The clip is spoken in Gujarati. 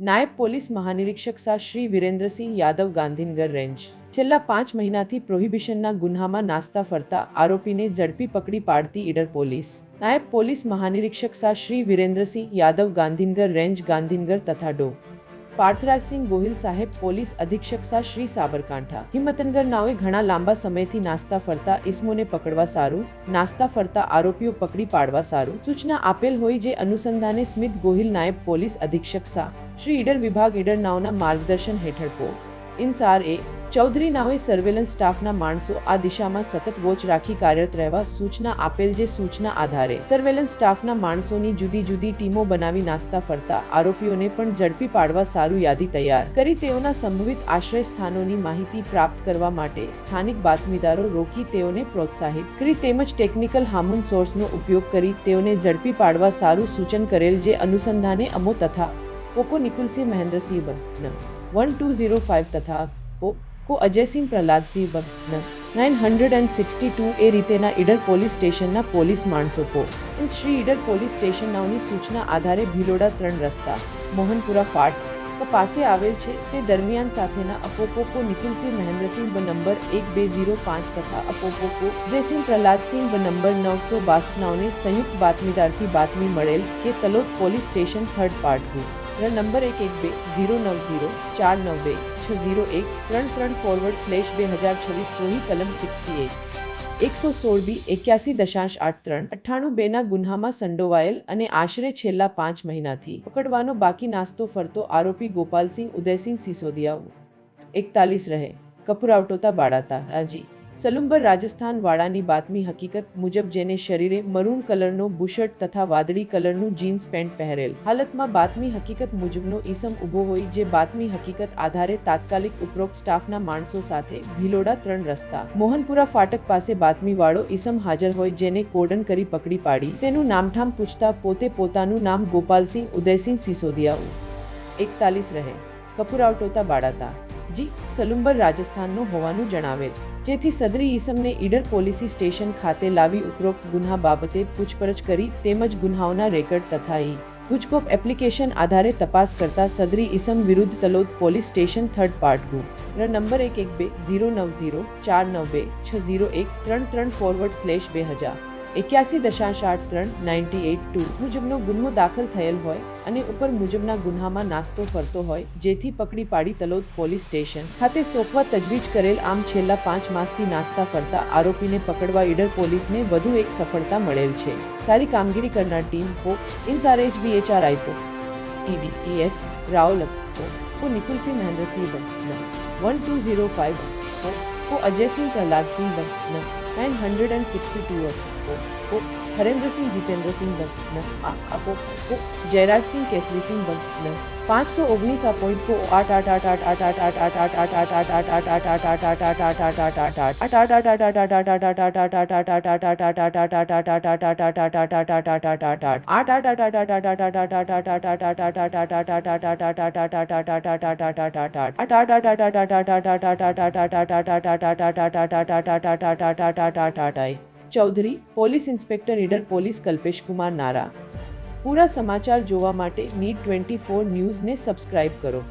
નાયબ પોલીસ મહાનિરીક્ષક શાહ શ્રી વિરેન્દ્રસિંહ યાદવ ગાંધીનગર રેન્જ છેલ્લા 5 મહિનાથી પ્રોહિબિશનના ગુન્હામાં નાસ્તા ફરતા આરોપીને ઝડપી પકડી પાડતી ઈડર પોલીસ નાયબ પોલીસ મહાનિરીક્ષક શાહ શ્રી વિરેન્દ્રસિંહ યાદવ ગાંધીનગર રેન્જ ગાંધીનગર તથા ડો પાર્થરાજસિંહ ગોહિલ સાહેબ પોલીસ અધિક્ષક શાહ શ્રી સાબરકાંઠા હિંમતનગર નાઓએ ઘણા લાંબા સમયથી નાસ્તા ફરતા ઇસમોને પકડવા સારું નાસ્તા ફરતા આરોપીઓ પકડી પાડવા સારું સૂચના આપેલ હોય જે અનુસંધાને સ્મિત ગોહિલ નાયબ પોલીસ અધિક્ષક શાહ શ્રી ઈડર વિભાગ ઈડર નાઓના માર્ગદર્શન હેઠળ પો ઇન્સાર એ ચૌધરી નાઓએ સર્વેલન્સ સ્ટાફના માણસો આ દિશામાં સતત વોચ રાખી કાર્યરત રહેવા સૂચના આપેલ જે સૂચના આધારે સર્વેલન્સ સ્ટાફના માણસોની જુદી જુદી ટીમો બનાવી નાસ્તા ફરતા આરોપીઓને પણ ઝડપી પાડવા સારું યાદી તૈયાર કરી તેઓના સંભવિત આશ્રય સ્થાનોની માહિતી પ્રાપ્ત કરવા માટે સ્થાનિક બાતમીદારો રોકી તેઓને પ્રોત્સાહિત કરી તેમજ ટેકનિકલ હામુન સોર્સનો ઉપયોગ કરી તેઓને ઝડપી પાડવા સારું સૂચન કરેલ જે અનુસંધાને અમો તથા પોકો નિકુલસિંહ મહેન્દ્રસિંહ બન 1205 તથા को अजय सिंह प्रहलाद सिंह बन 962 ए રીતેના ઈડર પોલીસ સ્ટેશનના પોલીસ માણસો કો શ્રી ઈડર પોલીસ સ્ટેશન નાઓની સૂચના આધારે ભીલોડા 3 રસ્તા મોહનપુરા ફાટ પાસે આવેલ છે તે દરમિયાન સાથેના અપોપોકો નિકુલસિંહ મહેન્દ્રસિંહ નંબર 1205 તથા અપોપોકો જયસિંહ પ્રહલાદસિંહ નંબર 962 નાઓને સંયુક્ત બાતમીદારથી બાતમી મળેલ કે Talod police station third part number 11209049260133 ફોરવર્ડ/2026 પ્રોહી કલમ 68 116B81.83 ના ગુન્હામાં સંડોવાયેલ અને આશરે છેલ્લા 5 મહિનાથી પકડવાનો બાકી નાસ્તો ફરતો આરોપી ગોપાલસિંહ ઉદયસિંહ સિસોદિયા 41 રહે કપુરાવટોતા બાળાતા રાજી સલુંબર રાજસ્થાન વાળાની બાતમી હકીકત મુજબ જેને શરીરે મરૂન કલરનો બુશર્ટ તથા વાદળી કલરનું જીન્સ પેન્ટ પહેરેલ હાલતમાં બાતમી હકીકત મુજબનો ઈસમ ઊભો હોય જે બાતમી હકીકત આધારે તાત્કાલિક ઉપરોક્ત સ્ટાફના માણસો સાથે ભીલોડા 3 રસ્તા મોહનપુરા ફાટક પાસે બાતમીવાળો ઈસમ હાજર હોય જેને કોર્ડન કરી પકડી પાડી તેનું નામઠામ પૂછતા પોતે પોતાનું નામ ગોપાલસિંહ ઉદયસિંહ સિસોદિયા 41 રહે કપુરાવટોતા બાળાતા જી સલુંબર રાજસ્થાનનો હોવાનું જણાવેલ જેથી સદરી ઈસમને ઈડર પોલીસ સ્ટેશન ખાતે લાવી ઉપરોક્ત ગુન્હા બાબતે પૂછપરછ કરી તેમજ ગુન્હાઓના રેકર્ડ તથા ગુજકોપ એપ્લિકેશન આધારે તપાસ કરતા સદરી ઈસમ વિરુદ્ધ Talod police station third part number 11209049260133 ફોરવર્ડ/2081.83 મુજબનો ગુન્હો દાખલ થયેલ હોય અને ઉપર મુજબના ગુન્હામાં નાસ્તો ફરતો હોય જેથી પકડી પાડી તલોદ પોલીસ સ્ટેશન ખાતે સોંપવા તજવીજ કરેલ આમ છેલ્લા 5 માસથી નાસ્તા ફરતા આરોપીને પકડવા ઈડર પોલીસને વધુ એક સફળતા મળેલ છે સારી કામગીરી કરનાર ટીમ કો ઇન્સાર HBHR આઈપો EDES રાવલ को निकुलसिंह महेंद्रसिंह बन 1205 को अजय सिंह प्रहलाद सिंह बन 962 को हरेंद्र सिंह जितेंद्र सिंह बन को जयराज सिंह केसरी सिंह बन 519 अपॉइंट को 8 Chaudhary police inspector Idar police Kalpesh Kumar नारा पूरा समाचार जोवा माटे नीट 24 न्यूज़ ने सब्सक्राइब करो।